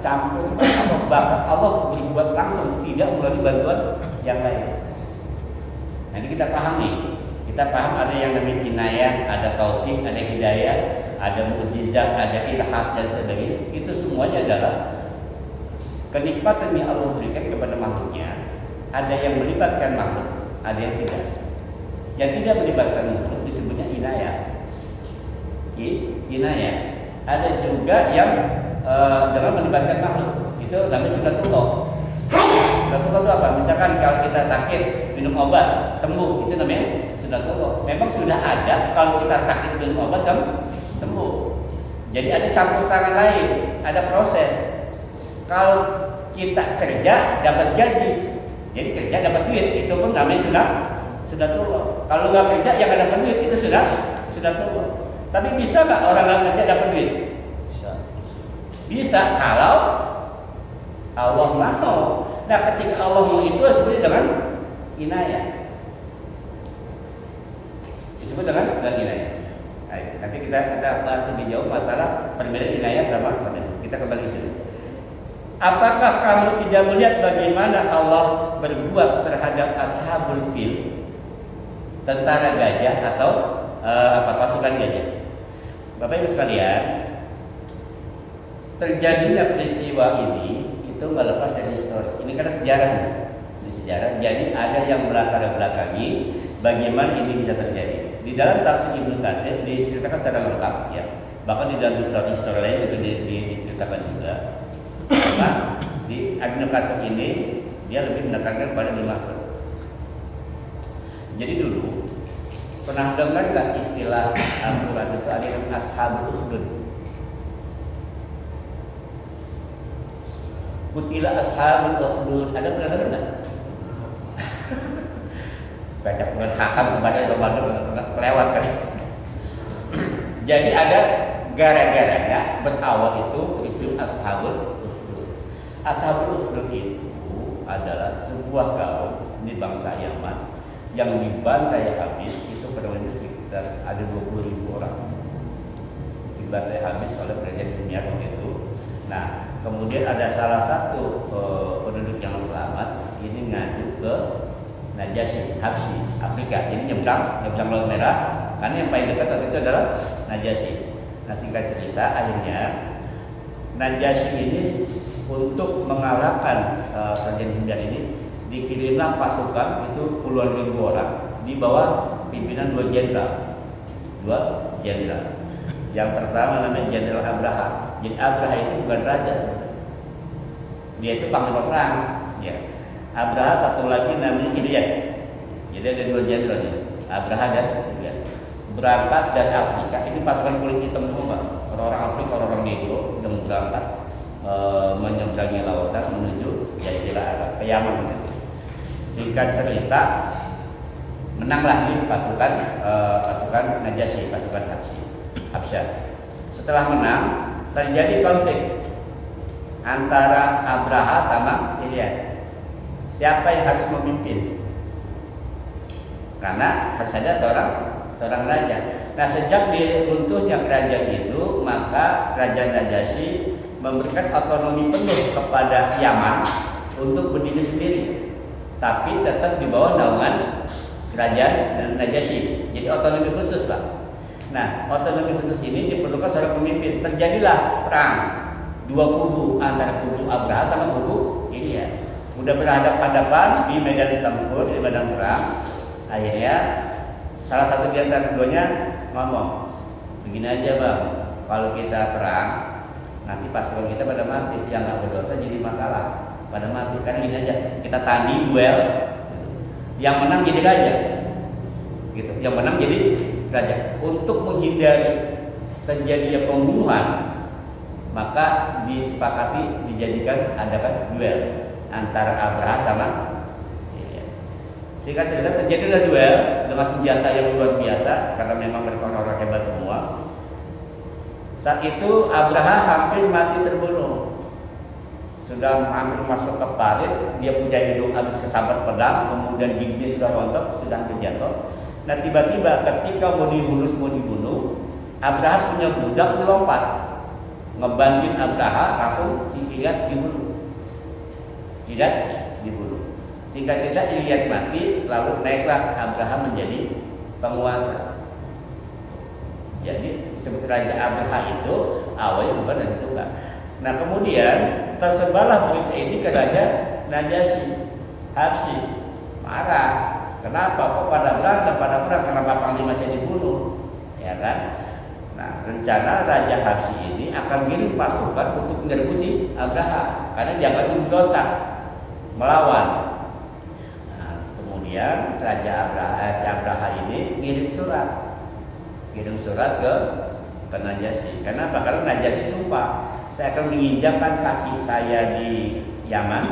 campur Allah, bahkan Allah berbuat langsung, tidak melalui bantuan yang lain. Nanti kita paham nih, kita paham ada yang namanya inayah, ada taufik, ada hidayah, ada mukjizat, ada ilhas dan sebagainya. Itu semuanya adalah kenikmatan yang Allah berikan kepada makhluknya. Ada yang melibatkan makhluk, ada yang tidak. Yang tidak melibatkan makhluk disebutnya inayah. Inayah. Ada juga yang dengan melibatkan makhluk, itu namanya sunatullah. Sunatullah itu apa? Misalkan kalau kita sakit minum obat sembuh, itu namanya sunatullah. Memang sudah ada kalau kita sakit minum obat sembuh. Jadi ada campur tangan lain, ada proses. Kalau kita kerja dapat gaji, jadi kerja dapat duit, itu pun namanya sunatullah. Kalau nggak kerja yang nggak dapat duit itu sunatullah. Tapi bisa nggak orang nggak kerja dapat duit? Bisa kalau Allah mau. Nah, ketika Allah mau itu disebut dengan inayah. Disebut dengan inayah. Nanti kita bahas lebih jauh masalah perbedaan inayah sama. Kita kembali sini. Apakah kamu tidak melihat bagaimana Allah berbuat terhadap ashabul fil, tentara gajah atau pasukan gajah? Bapak Ibu sekalian, terjadinya peristiwa ini itu nggak lepas dari historis. Ini karena sejarah, ini sejarah. Jadi ada yang melatar belakangi bagaimana ini bisa terjadi. Di dalam tafsir Ibnu Katsir diceritakan secara lengkap, ya. Bahkan di dalam histori lain itu diceritakan juga. Karena di Ibnu Katsir ini dia lebih menekankan pada dimaksud. Jadi dulu pernah dengar nggak istilah Al-Quran itu ada yang ashabul ukhdud? Kutila ashabul ukhdud, ada pernah dengar nggak? Baca Quran hakam baca Ramadan kelewat kan. Jadi ada gara-garanya berawal itu peristiwa ashabul ukhdud. Ashabul ukhdud itu adalah sebuah kaum di bangsa Yaman yang dibantai habis. Pada waktu itu sekitar ada 20.000 orang dibantai habis oleh kerajaan dunia waktu itu. Nah, kemudian ada salah satu penduduk yang selamat ini ngadu ke Najasyi, Habsyi, Afrika. Jadi nyebrang Laut Merah karena yang paling dekat waktu itu adalah Najasyi. Nah, singkat cerita akhirnya Najasyi ini untuk mengalahkan kerajaan dunia ini dikirimlah pasukan itu puluhan ribu orang di bawah pimpinan dua jenderal. Yang pertama namanya Jenderal Abraha. Jadi Abraha itu bukan raja sebenarnya. Dia itu panglima perang. Ya. Abraha satu lagi namanya Ilyas. Jadi ada dua jenderal nih, Abraha dan Ilyas. Berangkat dari Afrika. Ini pasukan kulit hitam semua, orang-orang Afrika, orang-orang Negro sedang berangkat menyeberangi lautan menuju Jazirah Arab ke Yaman. Singkat cerita, menanglah di pasukan Najasyi, pasukan Habsyah. Setelah menang, terjadi konflik antara Abraha sama Ilyas. Siapa yang harus memimpin? Karena harus ada seorang raja. Nah, sejak diruntuhnya kerajaan itu, maka kerajaan Najasyi memberikan otonomi penuh kepada Yaman untuk berdiri sendiri, tapi tetap di bawah naungan kerajaan Najasyi. Jadi otonomi khusus, Pak. Nah, otonomi khusus ini diperlukan seorang pemimpin. Terjadilah perang dua kubu antara kubu Abraha sama kubu Ilyas. Udah berhadapan-hadapan di medan tempur, di medan perang. Akhirnya salah satu di antara keduanya ngomong, begini aja bang, kalau kita perang nanti pasukan kita pada mati, yang nggak berdosa jadi masalah, pada mati. Kan gini aja, kita tanding duel, yang menang jadi raja, gitu. Yang menang jadi raja. Untuk menghindari terjadinya pembunuhan, maka disepakati adakan duel antara Abraha sama Ilyas. Singkat cerita terjadilah duel dengan senjata yang luar biasa karena memang mereka orang-orang hebat semua. Saat itu Abraha hampir mati terbunuh. Sudah hampir masuk ke parit, dia punya hidung habis kesambar pedang, kemudian giginya sudah rontok, sudah hampir jatuh. Nah, tiba-tiba ketika mau dibunuh, Abraha punya budak melompat. ngebantuin Abraha, langsung si Ilyas dibunuh. Singkat cerita Ilyas mati, lalu naiklah Abraha menjadi penguasa. Jadi sebut Raja Abraha itu awalnya bukan dari Tuhan. Nah kemudian tersebarlah berita ini ke Raja Najasyi. Habsyi marah. Kenapa? Kok pada perang? Kenapa panglima saya dibunuh? Ya kan? Nah rencana Raja Habsyi ini akan kirim pasukan untuk menyerbu si Abraha karena dia akan memberontak melawan. Nah, kemudian Raja Abraha ini ngirim surat ke Najasyi. Kenapa? Karena Najasyi sumpah, saya akan menginjakkan kaki saya di Yaman,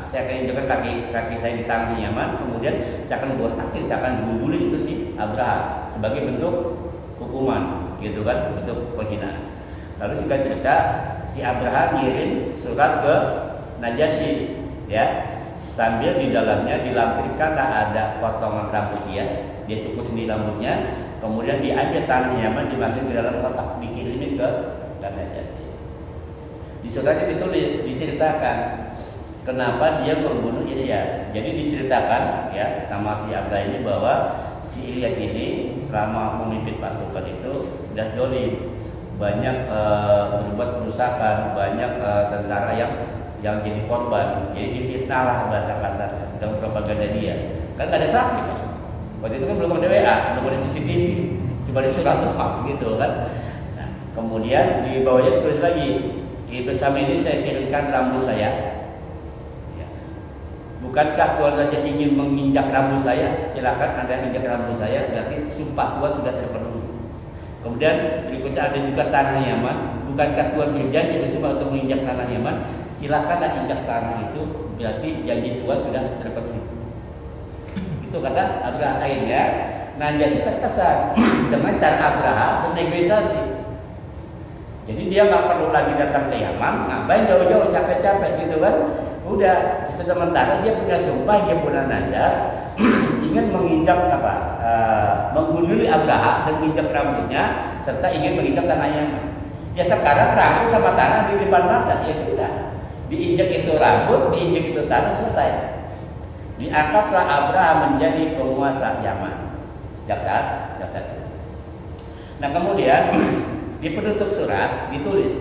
saya akan injakkan kaki saya di tanah Yaman, kemudian saya akan botakin, saya akan gundulin itu si Abraha sebagai bentuk hukuman, gitu kan, bentuk penghinaan. Lalu singkat cerita, si Abraha ngirim surat ke Najasyi, ya, sambil di dalamnya dilampirkanlah ada potongan rambut dia cukur sendiri rambutnya, kemudian diambil tanah Yaman, dimasukin ke dalam kotak, dikirimin ke Najasyi. Di suratnya ditulis, diceritakan kenapa dia membunuh Ilyas. Jadi diceritakan ya sama si Abraha ini bahwa si Ilyas ini selama memimpin pasukan itu sudah zalim, banyak berbuat kerusakan, banyak tentara yang jadi korban, jadi difitnah lah bahasa kasar dalam propaganda dia. Kan nggak ada saksi kan? Waktu itu kan belum ada WA, belum ada CCTV, cuma ada surat doang gitu kan. Nah, kemudian di bawahnya ditulis lagi, bersama ini saya kirimkan rambut saya. Ya. Bukankah Tuhan Raja ingin menginjak rambut saya? Silakan Anda injak rambut saya, berarti sumpah Tuhan sudah terpenuhi. Kemudian berikutnya ada juga tanah Yaman. Bukankah Tuhan berjanji bersumpah untuk menginjak tanah Yaman? Silakanlah injak tanah itu, berarti janji Tuhan sudah terpenuhi. Itu kata Abraha. Akhirnya Najasyi terkesan dengan cara Abraha bernegosiasi. Jadi dia nggak perlu lagi datang ke Yaman, ngapain jauh-jauh capek-capek gitu kan? Udah sementara dia punya sumpah, dia punya nazar, ingin menginjak menggunduli Abraha dan menginjak rambutnya, serta ingin menginjak tanah Yaman. Ya sekarang rambut sama tanah di depan mata, ya sudah. Diinjak itu rambut, diinjak itu tanah, selesai. Diangkatlah Abraha menjadi penguasa Yaman sejak saat itu. Nah kemudian di penutup surat ditulis,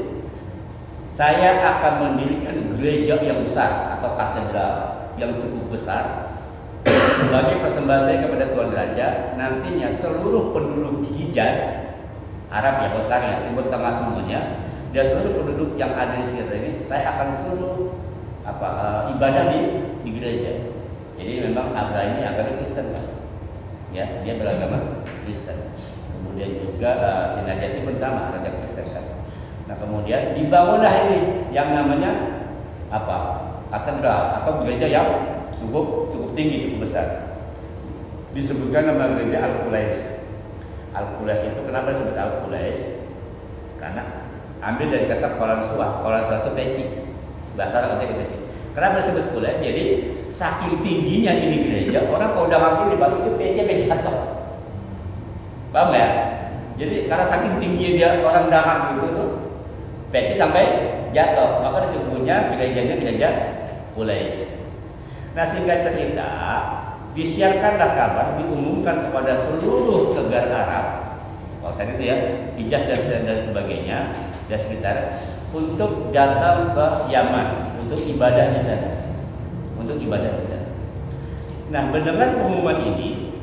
saya akan mendirikan gereja yang besar atau katedral yang cukup besar sebagai persembahan saya kepada Tuhan Raja. Nantinya seluruh penduduk Hijaz, Arab ya, kalau sekarang ya, Timur Tengah semuanya, dan seluruh penduduk yang ada di sekitar ini, saya akan suruh ibadah di gereja. Jadi memang Abraha ini agama Kristen kan? Ya, dia beragama Kristen. Kemudian juga si Najasyi pun sama, raja Kristen kan. Nah kemudian dibangunlah ini yang namanya katedral atau gereja yang cukup tinggi, cukup besar. Disebutkan nama gereja Al-Qulais. Al-Qulais itu kenapa disebut Al-Qulais? Karena ambil dari kata kolan suah itu peci, bahasa Arab itu peci. Kenapa disebut Qulais? Jadi saking tingginya ini gereja, orang kalau udah ngaku di bawah itu peci jatuh. Paham ya? Jadi karena saking tinggi dia orang dahak gitu tuh, peci sampai jatuh, maka disebutnya gerejanya gereja Qulais. Nah singkat cerita, disiarkanlah kabar, diumumkan kepada seluruh negara Arab, kalau saat itu ya, Hijaz dan sebagainya, dan sekitar, untuk datang ke Yaman untuk ibadah di sana. Nah mendengar pengumuman ini,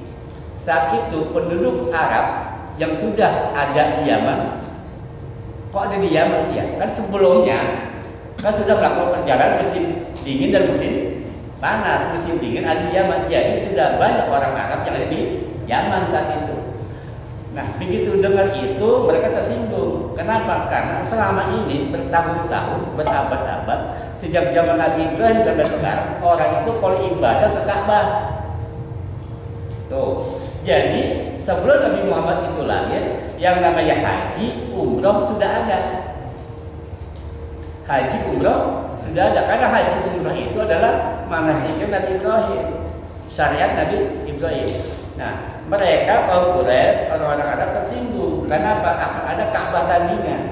saat itu penduduk Arab yang sudah ada di Yaman, kok ada di Yaman ya? Kan sebelumnya kan sudah melakukan perjalanan musim dingin dan musim panas. Musim dingin ada di Yaman, jadi sudah banyak orang Arab yang ada di Yaman saat itu. Nah begitu dengar itu mereka tersinggung. Kenapa? Karena selama ini bertahun-tahun, berabad-abad, sejak zaman Nabi Ibrahim sampai sekarang, orang itu kalau ibadah ke Ka'bah. Tuh. Jadi sebelum Nabi Muhammad itu lahir, yang namanya haji, umroh sudah ada. Haji, umroh sudah ada, karena haji umroh itu adalah manasiknya Nabi Ibrahim, syariat Nabi Ibrahim. Nah, mereka kaum Quraisy, orang-orang Arab tersinggung. Kenapa? Akan ada Ka'bah tandingan.